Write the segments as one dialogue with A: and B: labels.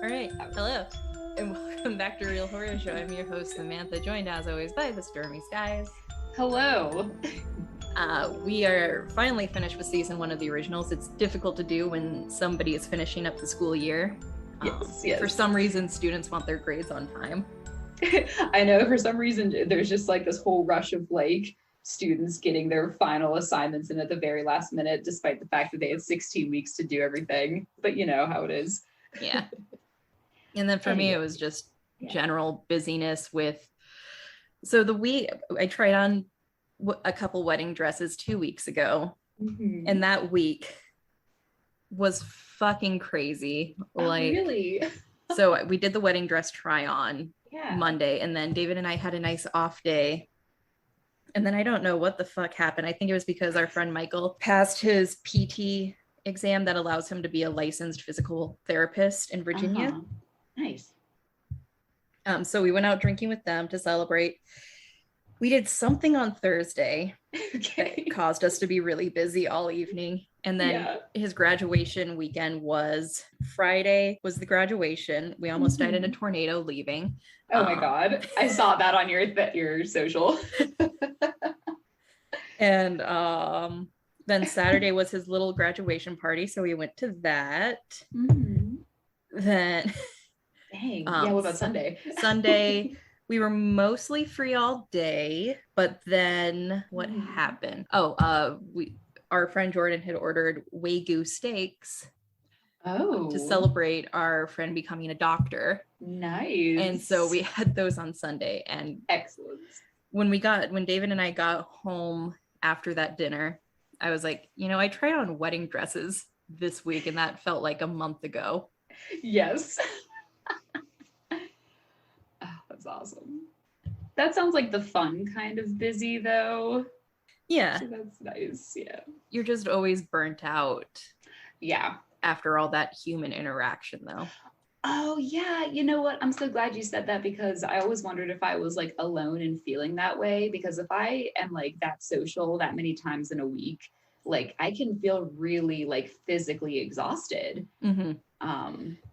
A: All right, hello, and welcome back to Real Horror Show. I'm your host, Samantha, joined as always by the Stormy Skies.
B: Hello.
A: We are finally finished with season 1 of the originals. It's difficult to do when somebody is finishing up the school year.
B: Yes.
A: For some reason, students want their grades on time.
B: I know, for some reason, there's just like this whole rush of like students getting their final assignments in at the very last minute, despite the fact that they had 16 weeks to do everything. But you know how it is.
A: Yeah. And then for me, it was just general busyness with, so the week I tried on a couple wedding dresses 2 weeks ago, and that week was fucking crazy.
B: Really?
A: So we did the wedding dress try on Monday, and then David and I had a nice off day. And then I don't know what the fuck happened. I think it was because our friend Michael passed his PT exam that allows him to be a licensed physical therapist in Virginia.
B: Nice.
A: So we went out drinking with them to celebrate. We did something on Thursday that caused us to be really busy all evening. And then his graduation weekend was Friday was the graduation. We almost died in a tornado leaving.
B: Oh my God. I saw that on your social.
A: And then Saturday was his little graduation party. So we went to that. Then
B: dang. What about Sunday?
A: Sunday, we were mostly free all day, but then what happened? Our friend Jordan had ordered Wagyu steaks to celebrate our friend becoming a doctor.
B: Nice.
A: And so we had those on Sunday. And
B: excellent.
A: When David and I got home after that dinner, I was like, I tried on wedding dresses this week, and that felt like a month ago.
B: Yes. That's awesome. That sounds like the fun kind of busy, though.
A: Yeah.
B: So that's nice. Yeah.
A: You're just always burnt out.
B: Yeah.
A: After all that human interaction, though.
B: Oh, yeah. You know what? I'm so glad you said that, because I always wondered if I was like alone and feeling that way. Because if I am like that social that many times in a week, like I can feel really like physically exhausted.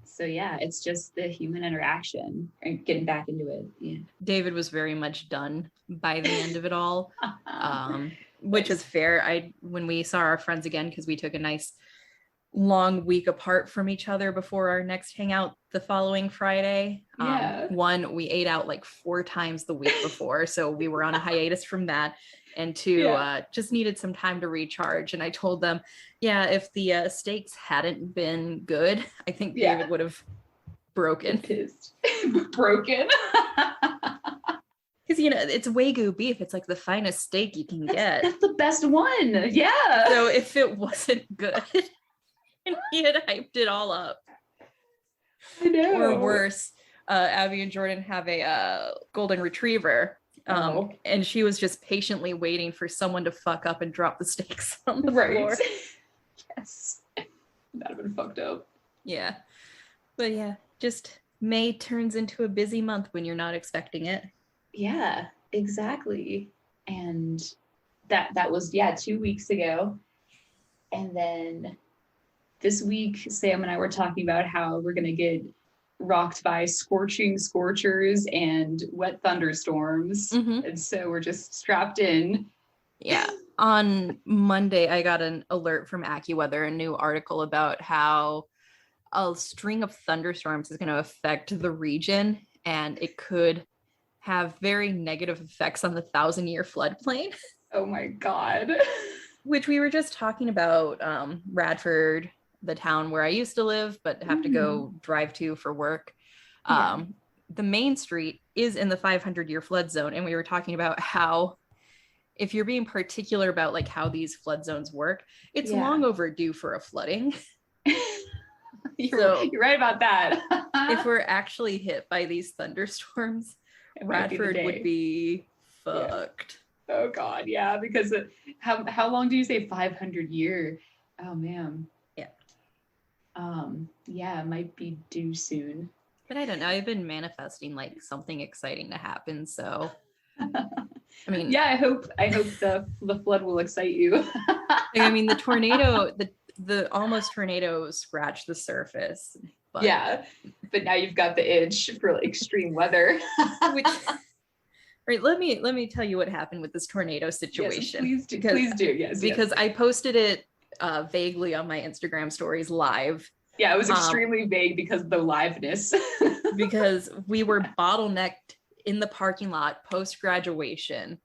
B: So yeah, it's just the human interaction and getting back into it. Yeah.
A: David was very much done by the end of it all, which is fair. When we saw our friends again, because we took a nice long week apart from each other before our next hangout the following Friday. One, we ate out like 4 times the week before, so we were on a hiatus from that. And 2, just needed some time to recharge. And I told them, if the steaks hadn't been good, I think David would have broken.
B: Pissed. Broken?
A: Because, it's Wagyu beef. It's like the finest steak you can get.
B: That's the best one. Yeah.
A: So if it wasn't good, and he had hyped it all up.
B: I know.
A: Or worse, Abby and Jordan have a golden retriever. And she was just patiently waiting for someone to fuck up and drop the steaks on the floor.
B: Yes. That'd have been fucked up.
A: Yeah. But yeah, just May turns into a busy month when you're not expecting it.
B: Yeah, exactly. And that was 2 weeks ago. And then this week, Sam and I were talking about how we're going to get rocked by scorching scorchers and wet thunderstorms. And so we're just strapped in.
A: Yeah. On Monday, I got an alert from AccuWeather, a new article about how a string of thunderstorms is going to affect the region, and it could have very negative effects on the 1,000-year floodplain.
B: Oh my God.
A: Which we were just talking about, Radford, the town where I used to live, but have to go drive to for work. The main street is in the 500-year flood zone. And we were talking about how if you're being particular about like how these flood zones work, it's long overdue for a flooding.
B: You're right about that.
A: If we're actually hit by these thunderstorms, Radford would be fucked.
B: Yeah. Oh God, yeah, because how long do you say 500 year? Oh man. It might be due soon.
A: But I don't know. I've been manifesting like something exciting to happen. So, I mean,
B: I hope the flood will excite you.
A: I mean, the tornado, the almost tornado scratched the surface. But
B: But now you've got the itch for like extreme weather.
A: Which, right, let me tell you what happened with this tornado situation.
B: Yes, please do. Yes,
A: because I posted it vaguely on my Instagram stories live.
B: Yeah, it was extremely vague because of the liveness.
A: Because we were bottlenecked in the parking lot post graduation,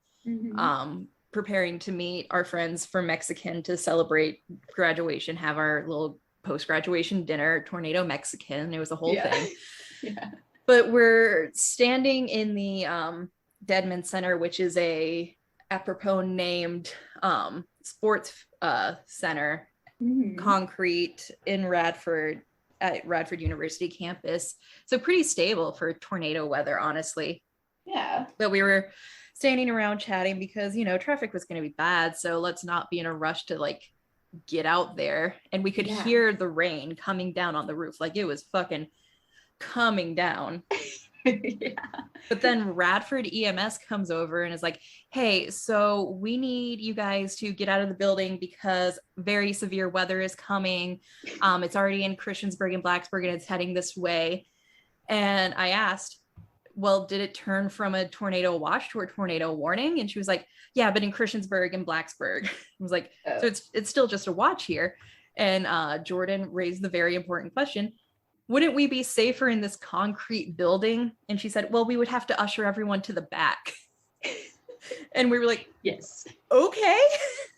A: preparing to meet our friends from Mexican to celebrate graduation, have our little post graduation dinner, Tornado Mexican. It was a whole thing.
B: Yeah.
A: But we're standing in the Deadman Center, which is a apropos named sports center, concrete in Radford, at Radford University campus. So pretty stable for tornado weather, honestly.
B: Yeah.
A: But we were standing around chatting because, you know, traffic was going to be bad. So let's not be in a rush to like get out there. And we could hear the rain coming down on the roof. Like it was fucking coming down.
B: Yeah.
A: But then Radford EMS comes over and is like, hey, so we need you guys to get out of the building because very severe weather is coming. It's already in Christiansburg and Blacksburg and it's heading this way. And I asked, well, did it turn from a tornado watch to a tornado warning? And she was like, yeah, but in Christiansburg and Blacksburg. I was like, so it's still just a watch here. And Jordan raised the very important question, wouldn't we be safer in this concrete building? And she said, well, we would have to usher everyone to the back. And we were like,
B: yes.
A: Okay.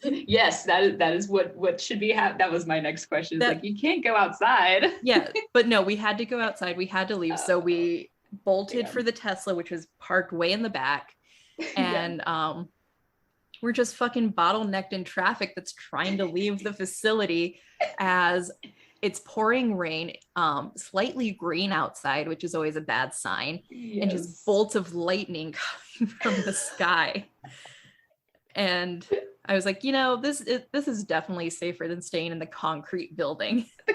B: Yes, that is what should be that was my next question. Like, you can't go outside.
A: Yeah, but no, we had to go outside. We had to leave. So we bolted for the Tesla, which was parked way in the back. And we're just fucking bottlenecked in traffic that's trying to leave the facility as it's pouring rain, slightly green outside, which is always a bad sign, and just bolts of lightning coming from the sky. And I was like, you know, this is definitely safer than staying in the concrete building.
B: The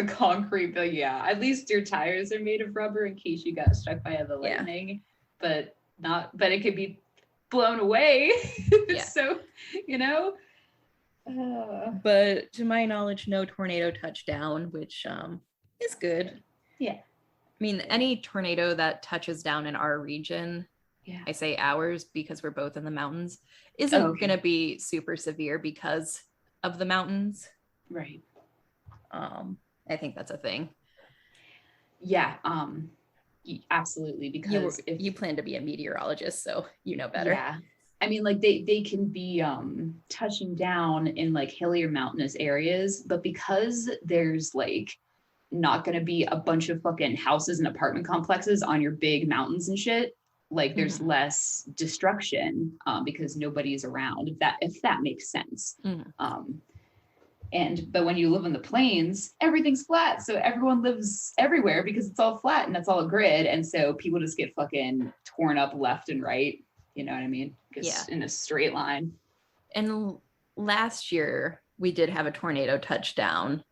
B: concrete building. Yeah, at least your tires are made of rubber in case you got struck by the lightning, but it could be blown away. So, you know.
A: But to my knowledge, no tornado touchdown, which is good.
B: Yeah.
A: I mean, any tornado that touches down in our region, I say ours because we're both in the mountains, isn't going to be super severe because of the mountains.
B: Right.
A: I think that's a thing.
B: Yeah. Absolutely. Because
A: you plan to be a meteorologist, so you know better.
B: Yeah. I mean, like they can be touching down in like hillier mountainous areas, but because there's like not going to be a bunch of fucking houses and apartment complexes on your big mountains and shit, like there's less destruction because nobody's around, if that makes sense. But when you live in the plains, everything's flat, so everyone lives everywhere because it's all flat and it's all a grid, and so people just get fucking torn up left and right. You know what I mean? In a straight line. And
A: last year we did have a tornado touchdown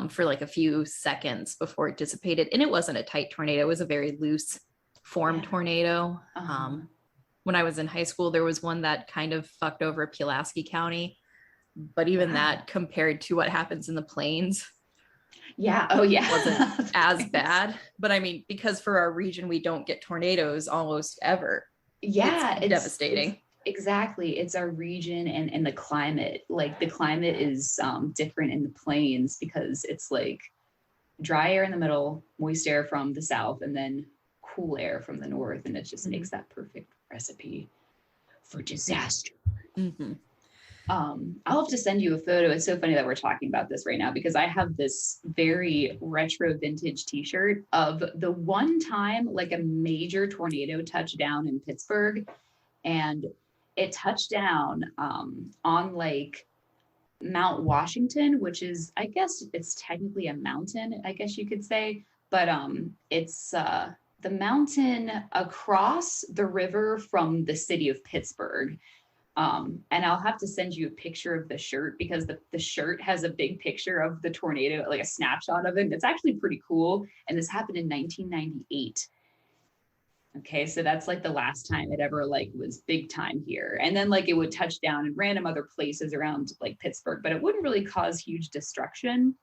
A: for like a few seconds before it dissipated. And it wasn't a tight tornado. It was a very loose form tornado. When I was in high school, there was one that kind of fucked over Pulaski County. But even that compared to what happens in the plains.
B: Yeah. Oh, yeah.
A: Wasn't as bad. But I mean, because for our region, we don't get tornadoes almost ever.
B: Yeah,
A: it's devastating.
B: Exactly. It's our region and the climate. Like the climate is different in the plains because it's like dry air in the middle, moist air from the south, and then cool air from the north. And it just makes that perfect recipe for disaster. I'll have to send you a photo. It's so funny that we're talking about this right now because I have this very retro vintage t-shirt of the one time like a major tornado touched down in Pittsburgh, and it touched down on like Mount Washington, which is, I guess it's technically a mountain, I guess you could say, but it's the mountain across the river from the city of Pittsburgh. And I'll have to send you a picture of the shirt because the shirt has a big picture of the tornado, like a snapshot of it. It's actually pretty cool. And this happened in 1998. Okay, so that's like the last time it ever like was big time here. And then like it would touch down in random other places around like Pittsburgh, but it wouldn't really cause huge destruction.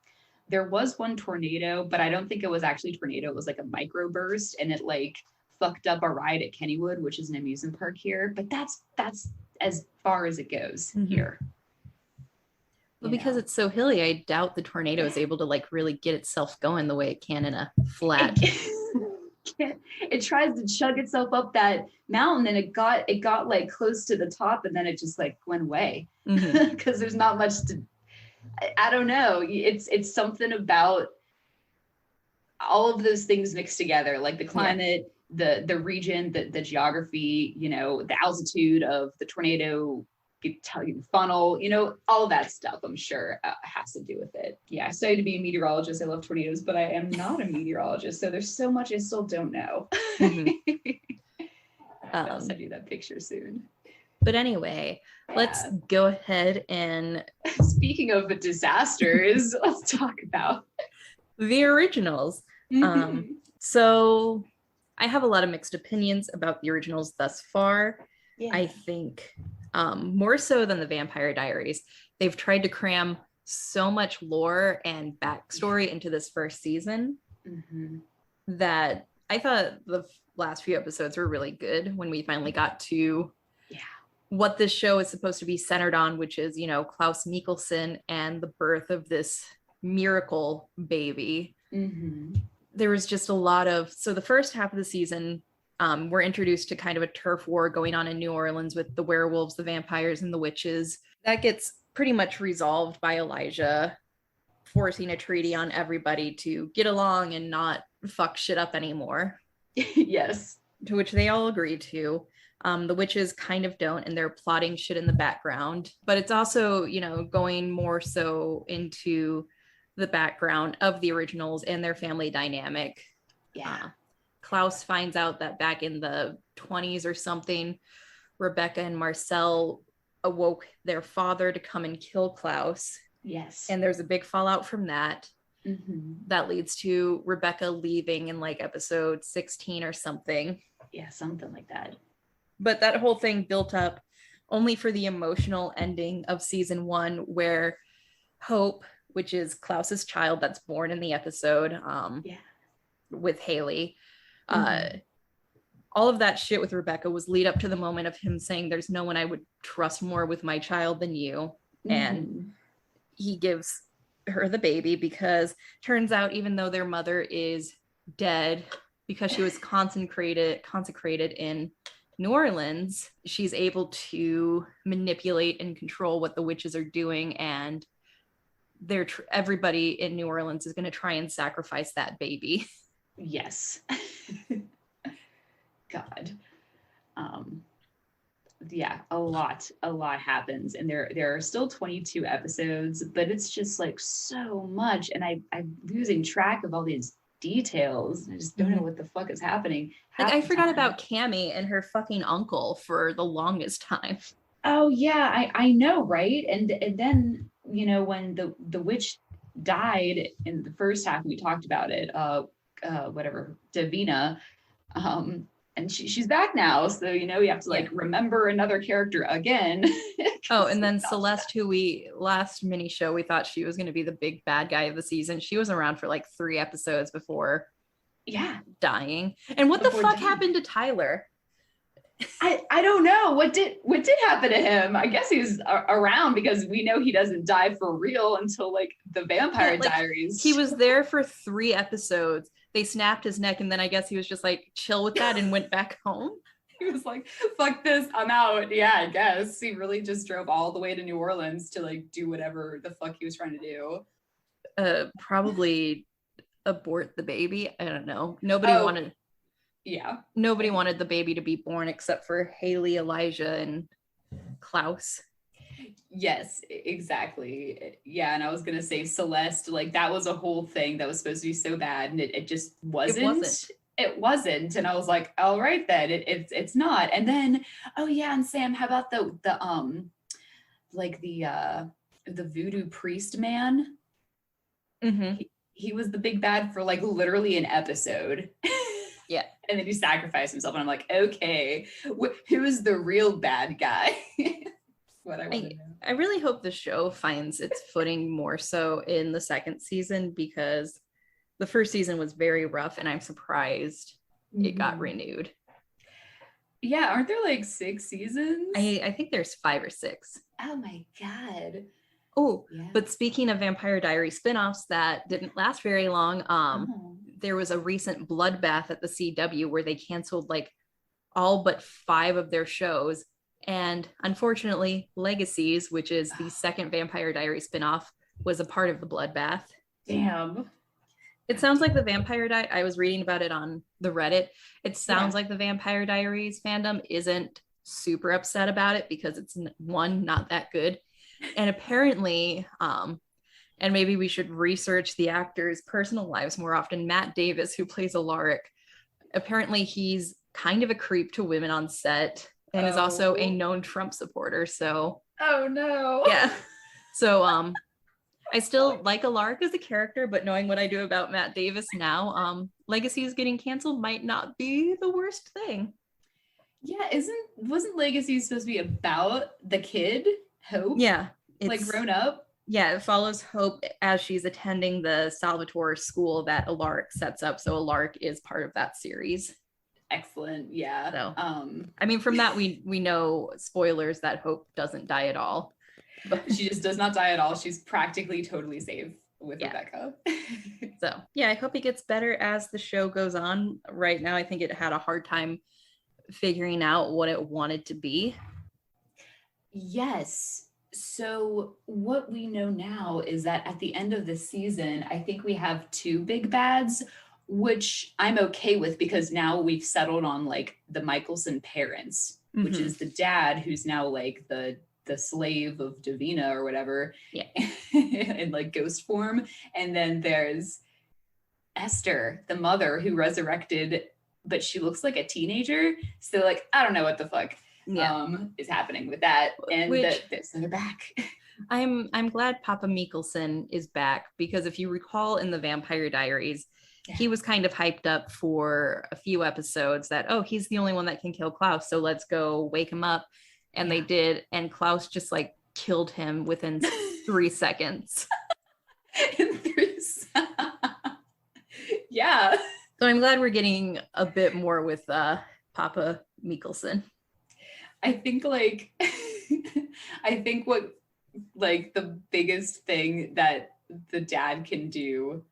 B: there was one tornado, but I don't think it was actually a tornado. It was like a microburst, and it like fucked up a ride at Kennywood, which is an amusement park here. But that's as far as it goes here.
A: Well, because it's so hilly, I doubt the tornado is able to like really get itself going the way it can in a flat.
B: It tries to chug itself up that mountain, and it got like close to the top, and then it just like went away because there's not much to. I don't know. It's something about all of those things mixed together, like the climate, the region, the geography, you know, the altitude of the tornado funnel, you know, all of that stuff, I'm sure has to do with it. Yeah, I studied to be a meteorologist. I love tornadoes, but I am not a meteorologist. So there's so much I still don't know. I'll send you that picture soon.
A: But anyway, let's go ahead and...
B: Speaking of disasters, let's talk about
A: the originals. So I have a lot of mixed opinions about the originals thus far. I think more so than the Vampire Diaries. They've tried to cram so much lore and backstory into this first season that I thought the last few episodes were really good when we finally got to what this show is supposed to be centered on, which is, you know, Klaus Mikkelsen and the birth of this miracle baby. There was just a lot of, so the first half of the season, we're introduced to kind of a turf war going on in New Orleans with the werewolves, the vampires, and the witches. That gets pretty much resolved by Elijah forcing a treaty on everybody to get along and not fuck shit up anymore.
B: Yes.
A: To which they all agree to. The witches kind of don't, and they're plotting shit in the background. But it's also, you know, going more so into the background of the originals and their family dynamic. Klaus finds out that back in the 20s or something, Rebecca and Marcel awoke their father to come and kill Klaus.
B: Yes.
A: And there's a big fallout from that. That leads to Rebecca leaving in like episode 16 or something.
B: Yeah, something like that.
A: But that whole thing built up only for the emotional ending of season 1, where Hope, which is Klaus's child that's born in the episode with Haley, all of that shit with Rebecca was lead up to the moment of him saying, there's no one I would trust more with my child than you. And he gives her the baby because turns out even though their mother is dead, because she was consecrated in New Orleans, she's able to manipulate and control what the witches are doing, and everybody in New Orleans is going to try and sacrifice that baby.
B: Yes. God. Yeah, a lot happens, and there are still 22 episodes, but it's just like so much, and I'm losing track of all these details. I just don't know what the fuck is happening.
A: Like I forgot about Cammie and her fucking uncle for the longest time.
B: Oh yeah, I know, right? And then, you know, when the witch died in the first half, we talked about it, whatever, Davina, and she's back now, so you know, you have to like remember another character again.
A: Oh, and then Celeste, who we last mini show, we thought she was going to be the big bad guy of the season. She was around for like 3 episodes before dying. And what the fuck happened to Tyler?
B: I don't know. What did happen to him? I guess he's around because we know he doesn't die for real until like the Vampire Diaries.
A: He was there for 3 episodes. They snapped his neck, and then I guess he was just like chill with that and went back home.
B: He was like, fuck this, I'm out. Yeah, I guess he really just drove all the way to New Orleans to like do whatever the fuck he was trying to do.
A: Probably abort the baby. I don't know. Nobody wanted the baby to be born except for Haley, Elijah, and Klaus.
B: Yes, exactly. Yeah, and I was gonna say Celeste, like that was a whole thing that was supposed to be so bad, and it just wasn't. It wasn't, and I was like, all right then, it's not. And then, oh yeah, and Sam, how about the voodoo priest man? He was the big bad for like literally an episode.
A: Yeah.
B: And then he sacrificed himself, and I'm like, okay, who is the real bad guy? what I want to know.
A: I really hope the show finds its footing more so in the second season, because the first season was very rough, and I'm surprised it got renewed.
B: Yeah, aren't there like 6 seasons?
A: I think there's 5 or 6.
B: Oh my God.
A: Oh, yeah. But speaking of Vampire Diaries spinoffs that didn't last very long, there was a recent bloodbath at the CW where they canceled like all but 5 of their shows. And unfortunately, Legacies, which is the second Vampire Diaries spinoff, was a part of the bloodbath.
B: Damn.
A: It sounds like the Vampire I was reading about it on the Reddit. It sounds like the Vampire Diaries fandom isn't super upset about it because it's not that good. And apparently, and maybe we should research the actors' personal lives more often. Matt Davis, who plays Alaric, apparently he's kind of a creep to women on set and is also a known Trump supporter. So,
B: oh no.
A: Yeah. So, I still like Alaric as a character, but knowing what I do about Matt Davis now, Legacies getting canceled might not be the worst thing.
B: Yeah, wasn't Legacies supposed to be about the kid, Hope?
A: Yeah.
B: Like grown up?
A: Yeah, it follows Hope as she's attending the Salvatore school that Alaric sets up. So Alaric is part of that series.
B: Excellent. Yeah.
A: So, I mean, from that, we know, spoilers, that Hope doesn't die at all.
B: But she just does not die at all. She's practically totally safe with Rebecca.
A: So, yeah, I hope it gets better as the show goes on. Right now, I think it had a hard time figuring out what it wanted to be.
B: Yes. So what we know now is that at the end of the season, I think we have 2 big bads, which I'm okay with because now we've settled on like the Michelson parents, which is the dad who's now like the slave of Davina or whatever, in like ghost form. And then there's Esther, the mother who resurrected, but she looks like a teenager. So like, I don't know what the fuck is happening with that. And they're back.
A: I'm glad Papa Mikkelsen is back, because if you recall in the Vampire Diaries, he was kind of hyped up for a few episodes that, oh, he's the only one that can kill Klaus, so let's go wake him up. And they did, and Klaus just like killed him within 3 seconds.
B: Yeah.
A: So I'm glad we're getting a bit more with Papa Mikkelsen.
B: I think like what like the biggest thing that the dad can do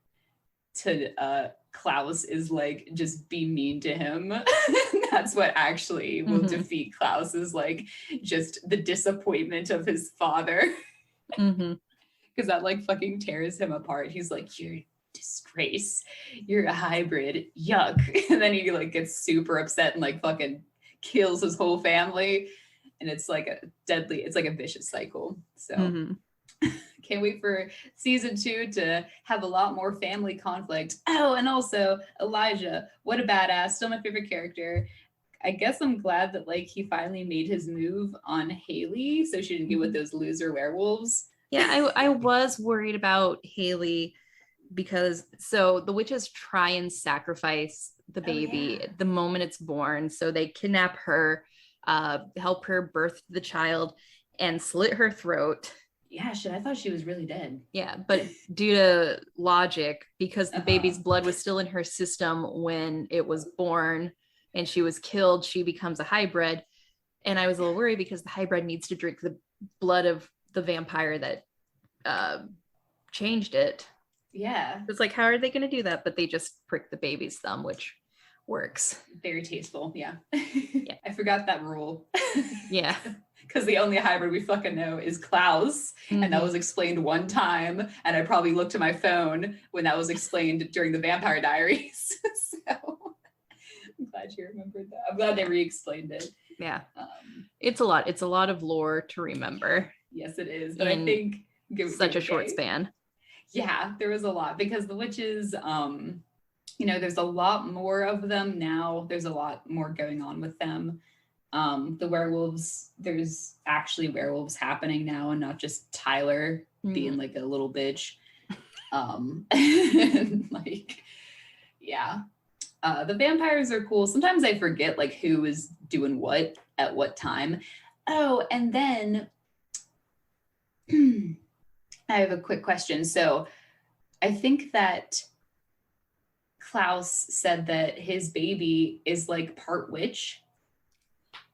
B: to Klaus is like just be mean to him. That's what actually will defeat Klaus, is like just the disappointment of his father. Because that like fucking tears him apart. He's like, you're a disgrace, you're a hybrid, yuck. And then he like gets super upset and like fucking kills his whole family. And it's like it's like a vicious cycle. So can't wait for season 2 to have a lot more family conflict. Oh, and also Elijah, what a badass, still my favorite character. I guess I'm glad that like he finally made his move on Haley, so she didn't get with those loser werewolves.
A: Yeah, I was worried about Haley because so the witches try and sacrifice the baby the moment it's born. So they kidnap her, help her birth the child, and slit her throat.
B: Yeah, shit, I thought she was really dead.
A: Yeah, but due to logic, because the baby's blood was still in her system when it was born and she was killed, she becomes a hybrid. And I was a little worried because the hybrid needs to drink the blood of the vampire that changed it.
B: Yeah.
A: It's like, how are they going to do that? But they just prick the baby's thumb, which works.
B: Very tasteful. Yeah. I forgot that rule.
A: Yeah.
B: Because the only hybrid we fucking know is Klaus. And that was explained one time. And I probably looked at my phone when that was explained during the Vampire Diaries. So I'm glad you remembered that. I'm glad they re-explained it.
A: Yeah. It's a lot. It's a lot of lore to remember.
B: Yes, it is. But I think
A: such a short span.
B: Yeah, there was a lot because the witches, there's a lot more of them now. There's a lot more going on with them. The werewolves, there's actually werewolves happening now and not just Tyler being like a little bitch. The vampires are cool. Sometimes I forget like who is doing what at what time. Oh, and then I have a quick question. So I think that Klaus said that his baby is like part witch.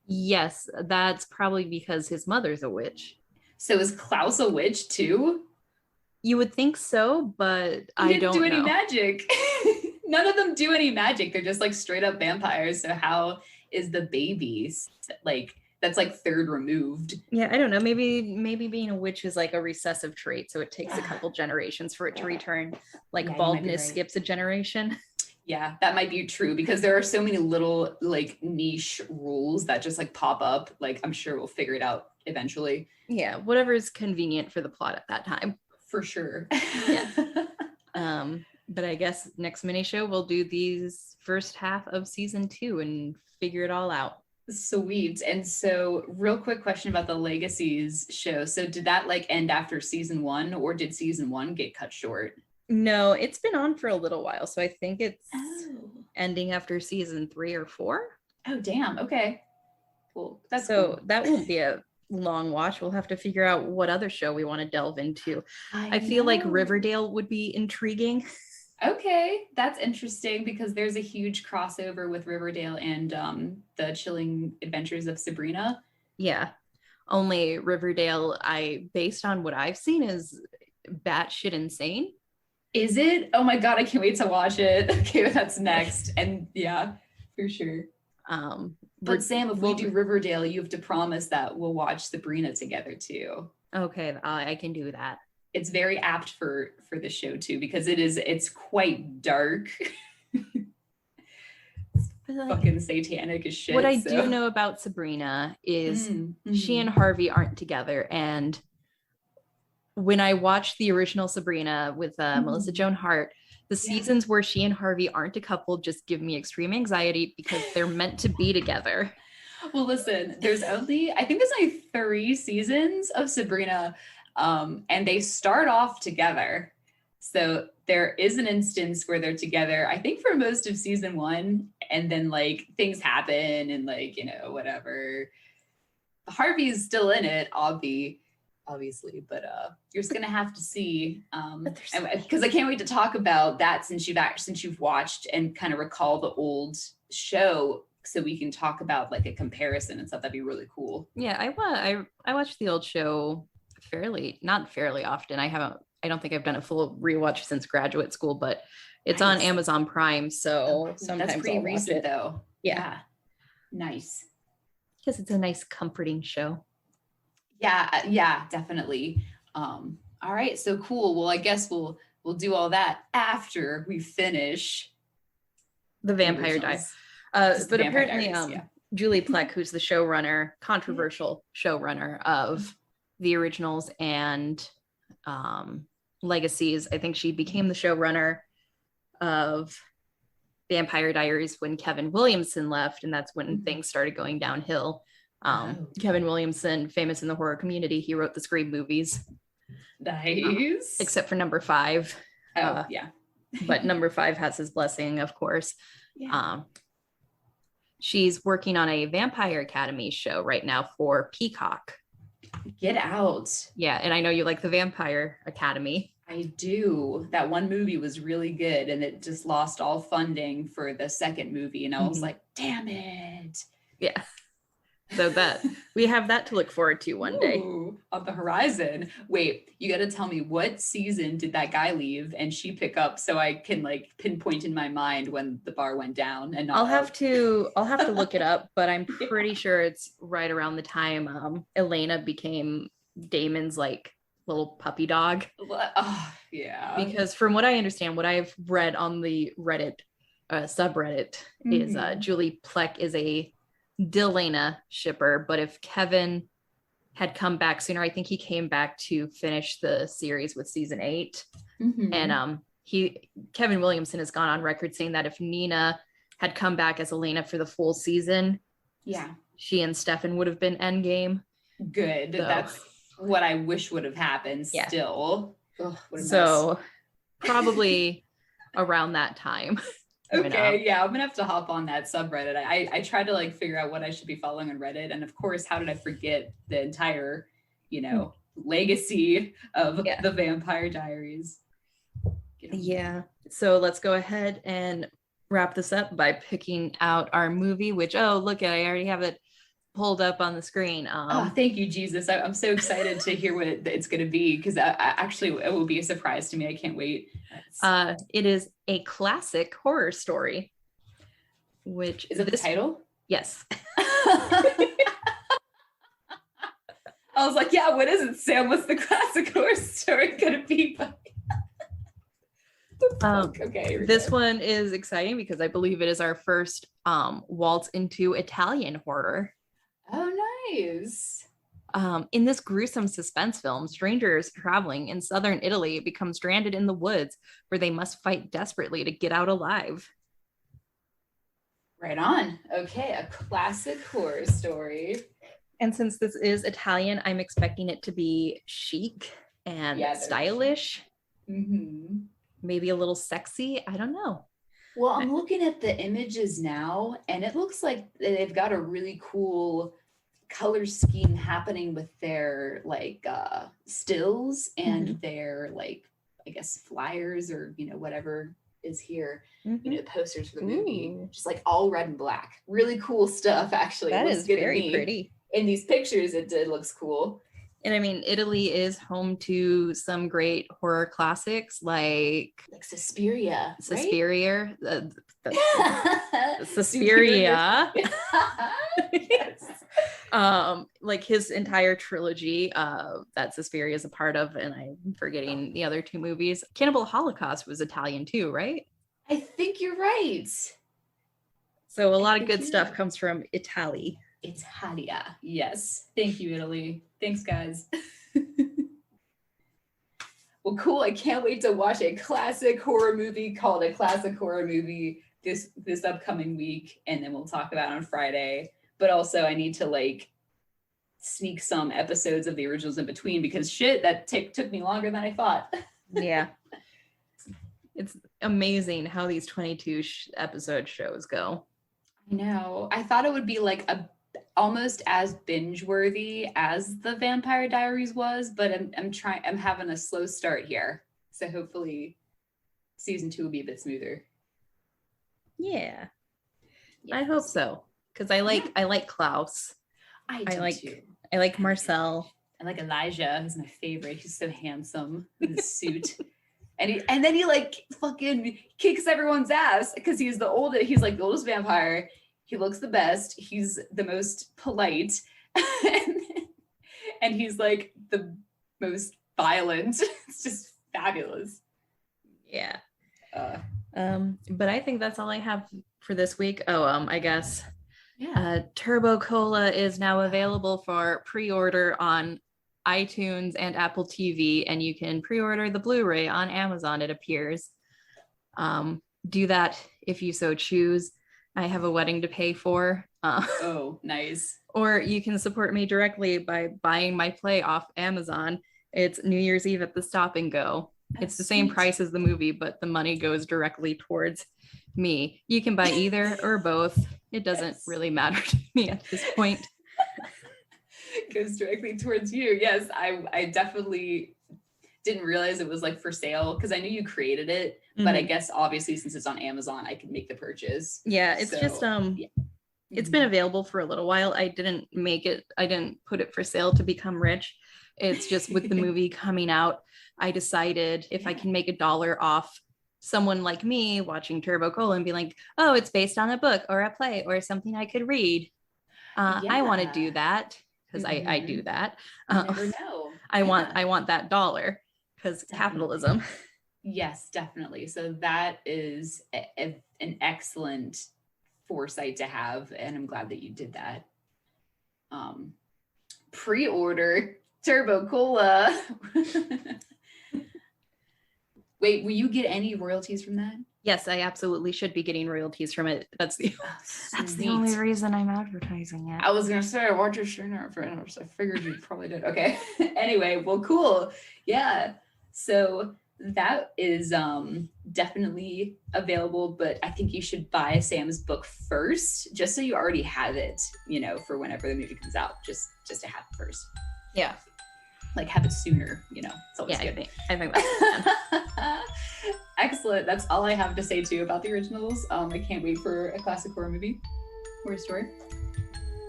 A: Yes, that's probably because his mother's a witch.
B: So is Klaus a witch too?
A: You would think so, but
B: He
A: I
B: didn't do
A: don't
B: any
A: know.
B: magic. None of them do any magic. They're just like straight up vampires. So how is the baby like that's like third removed?
A: Yeah, I don't know. Maybe being a witch is like a recessive trait, so it takes a couple generations for it to return. Like
B: Yeah,
A: baldness
B: right.
A: skips a generation.
B: Yeah, that might be true because there are so many little like niche rules that just like pop up. Like I'm sure we'll figure it out eventually.
A: Yeah, whatever is convenient for the plot at that time.
B: For sure.
A: Yeah. But I guess next mini show we'll do these first half of season 2 and figure it all out.
B: Sweet. And so real quick question about the Legacies show. So did that like end after season 1 or did season 1 get cut short?
A: No, it's been on for a little while. So I think it's ending after season 3 or 4.
B: Oh, damn. Okay. Cool. That's
A: so
B: cool.
A: That won't be a long watch. We'll have to figure out what other show we want to delve into. I feel like Riverdale would be intriguing.
B: Okay, that's interesting because there's a huge crossover with Riverdale and the Chilling Adventures of Sabrina.
A: Yeah. Only Riverdale, based on what I've seen, is batshit insane.
B: Is it? Oh my God, I can't wait to watch it. Okay, that's next. And yeah, for sure. But Sam, if we do Riverdale, you have to promise that we'll watch Sabrina together too.
A: Okay, I can do that.
B: It's very apt for the show too, because it's quite dark. Like, fucking satanic as shit.
A: What I do know about Sabrina is she and Harvey aren't together. And when I watched the original Sabrina with Melissa Joan Hart, the seasons where she and Harvey aren't a couple just give me extreme anxiety because they're meant to be together.
B: Well, listen, I think there's only 3 seasons of Sabrina, and they start off together. So there is an instance where they're together, I think for most of season 1, and then like things happen and like, you know, whatever. Harvey's still in it, obviously, but you're just gonna have to see, because I can't wait to talk about that since you've watched and kind of recall the old show, so we can talk about like a comparison and stuff. That'd be really cool.
A: Yeah, I watched the old show not fairly often. I don't think I've done a full rewatch since graduate school, but it's on Amazon Prime, so sometimes
B: that's pretty recent though.
A: Yeah.
B: Nice.
A: Because it's a nice comforting show.
B: Yeah, definitely. All right, so cool. Well, I guess we'll do all that after we finish
A: the Vampire Diaries. But apparently, Julie Plec, who's the showrunner, controversial showrunner of the originals and Legacies, I think she became the showrunner of Vampire Diaries when Kevin Williamson left, and that's when things started going downhill. Kevin Williamson, famous in the horror community, he wrote the Scream movies.
B: Nice.
A: Except for number 5.
B: Yeah.
A: But number 5 has his blessing, of course.
B: Yeah.
A: She's working on a Vampire Academy show right now for Peacock.
B: Get out.
A: Yeah, and I know you like the Vampire Academy.
B: I do. That one movie was really good, and it just lost all funding for the second movie, and I was like, damn it.
A: Yeah. So that we have that to look forward to one day.
B: On the horizon. Wait, you got to tell me, what season did that guy leave and she pick up so I can like pinpoint in my mind when the bar went down? And
A: I'll have to look it up, but I'm pretty sure it's right around the time Elena became Damon's like little puppy dog.
B: Oh, yeah.
A: Because from what I understand, what I've read on the Reddit subreddit is Julie Plec is a Delana shipper, but if Kevin had come back sooner, I think he came back to finish the series with season 8. And Kevin Williamson has gone on record saying that if Nina had come back as Elena for the full season, she and Stefan would have been endgame.
B: Good. So, that's what I wish would have happened still. Ugh,
A: so probably around that time.
B: Okay, yeah, I'm gonna have to hop on that subreddit. I tried to like figure out what I should be following on Reddit, and of course, how did I forget the entire, legacy of the Vampire Diaries.
A: Yeah. So let's go ahead and wrap this up by picking out our movie, which, oh, look at, I already have it pulled up on the screen.
B: Oh, thank you, Jesus. I'm so excited to hear what it's going to be, because actually it will be a surprise to me. I can't wait.
A: It is a classic horror story. Which
B: is it the title?
A: Yes.
B: I was like, yeah, what is it, Sam? What's the classic horror story going to be? Okay.
A: This one is exciting because I believe it is our first waltz into Italian horror.
B: Oh, nice.
A: In this gruesome suspense film, strangers traveling in southern Italy become stranded in the woods where they must fight desperately to get out alive.
B: Right on. Okay, a classic horror story.
A: And since this is Italian, I'm expecting it to be chic and stylish.
B: Mm-hmm.
A: Maybe a little sexy. I don't know.
B: Well, I'm looking at the images now, and it looks like they've got a really cool color scheme happening with their like stills and their like, I guess, flyers or, you know, whatever is here, you know, posters for the movie, just like all red and black. Really cool stuff, actually.
A: That is very pretty.
B: In these pictures, it looks cool.
A: And I mean, Italy is home to some great horror classics like
B: Suspiria.
A: Suspiria. Suspiria.
B: Yes.
A: Like his entire trilogy that Suspiria is a part of, and I'm forgetting the other two movies. Cannibal Holocaust was Italian too, right?
B: I think you're right.
A: So a lot of good stuff comes from Italy.
B: Italia. Yes. Thank you, Italy. Thanks, guys. Well, cool. I can't wait to watch a classic horror movie called A Classic Horror Movie this upcoming week, and then we'll talk about it on Friday. But also I need to like sneak some episodes of the originals in between, because shit, that took me longer than I thought.
A: Yeah. It's amazing how these 22 episode shows go.
B: I know. I thought it would be like almost as binge worthy as the Vampire Diaries was, but I'm having a slow start here. So hopefully season 2 will be a bit smoother.
A: Yeah. Yes. I hope so. Because I like Klaus.
B: I
A: like Marcel.
B: I like Elijah. He's my favorite. He's so handsome with his suit. And then he like fucking kicks everyone's ass because he's like the oldest vampire. He looks the best. He's the most polite. and he's like the most violent. It's just fabulous.
A: Yeah. But I think that's all I have for this week. I guess Turbo Cola is now available for pre-order on iTunes and Apple TV, and you can pre-order the Blu-ray on Amazon, it appears. Do that if you so choose. I have a wedding to pay for.
B: Oh, nice.
A: Or you can support me directly by buying my play off Amazon. It's New Year's Eve at the Stop and Go. It's the same price as the movie, but the money goes directly towards me. You can buy either or both. It doesn't really matter to me at this point.
B: Goes directly towards you. Yes, I definitely didn't realize it was like for sale, because I knew you created it, but I guess obviously since it's on Amazon, I can make the purchase.
A: Yeah, it's it's been available for a little while. I didn't put it for sale to become rich. It's just with the movie coming out, I decided if I can make $1 off someone like me watching Turbo Cola and be like, oh, it's based on a book or a play or something I could read. I want to do that. Because I do that.
B: You never know.
A: I want that $1 because capitalism.
B: Yes, definitely. So that is an excellent foresight to have, and I'm glad that you did that. Pre-order Turbo Cola. Wait, will you get any royalties from that?
A: Yes, I absolutely should be getting royalties from it. That's the only reason I'm advertising it.
B: I was gonna say I watched your stream for it, so I figured you probably did. Okay. Anyway, well, cool. Yeah. So that is definitely available, but I think you should buy Sam's book first, just so you already have it, you know, for whenever the movie comes out, just to have it first.
A: Yeah.
B: like have it sooner, you know. It's always
A: Yeah,
B: good.
A: I think that's fun.
B: Excellent. That's all I have to say too about the originals. I can't wait for a classic horror movie or a story.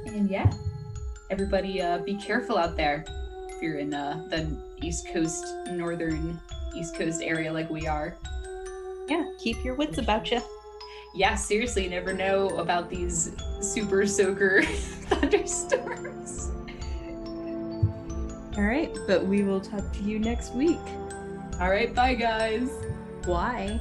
B: And yeah, everybody be careful out there if you're in the East Coast, northern East Coast area like we are.
A: Yeah, keep your wits about you.
B: Yeah, seriously, you never know about these super soaker thunderstorms.
A: All right, but we will talk to you next week.
B: All right, bye guys.
A: Why?